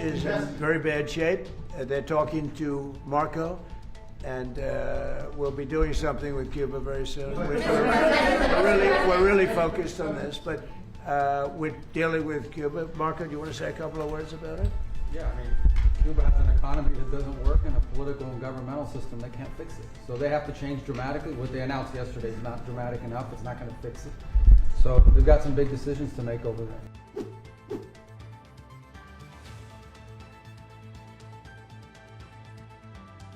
is in very bad shape. They're talking to Marco, and we'll be doing something with Cuba very soon. We're really focused on this, but we're dealing with Cuba. Marco, do you want to say a couple of words about it? Yeah, I mean, Cuba has an economy that doesn't work and a political and governmental system that can't fix it. So they have to change dramatically. What they announced yesterday is not dramatic enough. It's not going to fix it. So they've got some big decisions to make over there.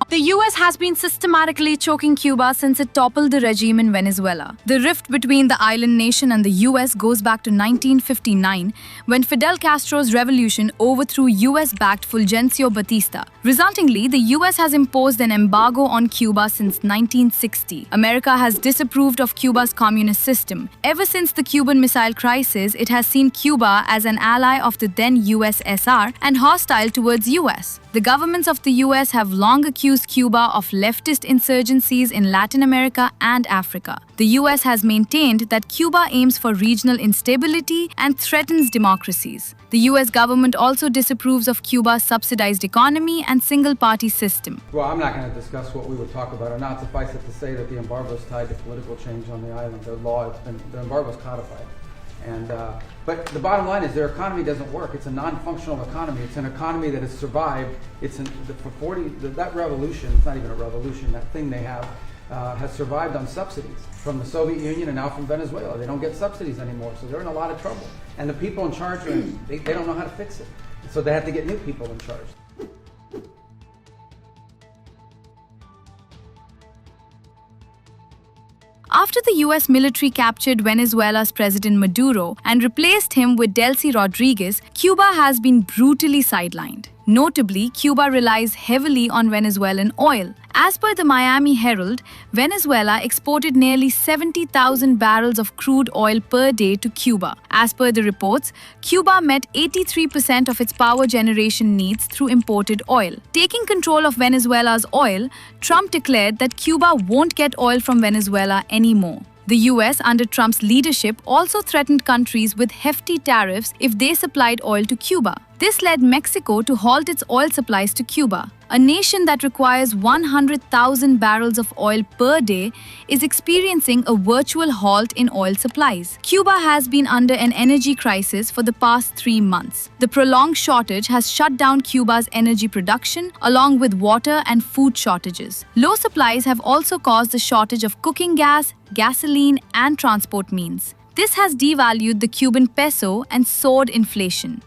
The US has been systematically choking Cuba since it toppled the regime in Venezuela. The rift between the island nation and the US goes back to 1959, when Fidel Castro's revolution overthrew US-backed Fulgencio Batista. Resultingly, the US has imposed an embargo on Cuba since 1960. America has disapproved of Cuba's communist system. Ever since the Cuban Missile Crisis, it has seen Cuba as an ally of the then USSR and hostile towards US. The governments of the US have long accused Cuba of leftist insurgencies in Latin America and Africa. The US has maintained that Cuba aims for regional instability and threatens democracies. The US government also disapproves of Cuba's subsidized economy and single-party system. Well, I'm not going to discuss what we would talk about or not. Suffice it to say that the embargo is tied to political change on the island. The embargo is codified. But the bottom line is their economy doesn't work. It's a non-functional economy. It's an economy that has survived. That revolution, it's not even a revolution, that thing they have, has survived on subsidies from the Soviet Union and now from Venezuela. They don't get subsidies anymore, so they're in a lot of trouble. And the people in charge, they don't know how to fix it. So they have to get new people in charge. After the US military captured Venezuela's President Maduro and replaced him with Delcy Rodriguez, Cuba has been brutally sidelined. Notably, Cuba relies heavily on Venezuelan oil. As per the Miami Herald, Venezuela exported nearly 70,000 barrels of crude oil per day to Cuba. As per the reports, Cuba met 83% of its power generation needs through imported oil. Taking control of Venezuela's oil, Trump declared that Cuba won't get oil from Venezuela anymore. The US, under Trump's leadership, also threatened countries with hefty tariffs if they supplied oil to Cuba. This led Mexico to halt its oil supplies to Cuba. A nation that requires 100,000 barrels of oil per day is experiencing a virtual halt in oil supplies. Cuba has been under an energy crisis for the past 3 months. The prolonged shortage has shut down Cuba's energy production, along with water and food shortages. Low supplies have also caused the shortage of cooking gas, gasoline, and transport means. This has devalued the Cuban peso and soared inflation.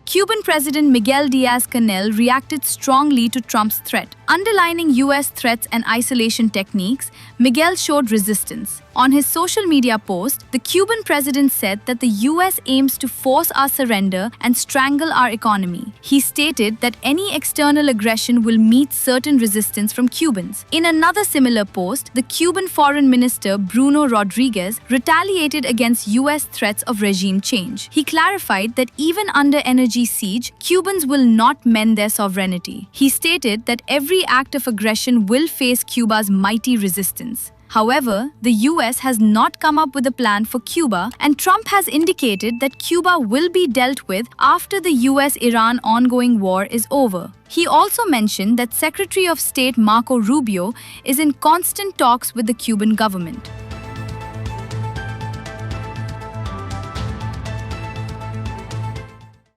Cuban President Miguel Díaz-Canel reacted strongly to Trump's threat. Underlining US threats and isolation techniques, Miguel showed resistance. On his social media post, the Cuban president said that the US aims to force our surrender and strangle our economy. He stated that any external aggression will meet certain resistance from Cubans. In another similar post, the Cuban Foreign Minister Bruno Rodriguez retaliated against US threats of regime change. He clarified that even under energy siege, Cubans will not mend their sovereignty. He stated that every act of aggression will face Cuba's mighty resistance. However, the US has not come up with a plan for Cuba, and Trump has indicated that Cuba will be dealt with after the US-Iran ongoing war is over. He also mentioned that Secretary of State Marco Rubio is in constant talks with the Cuban government.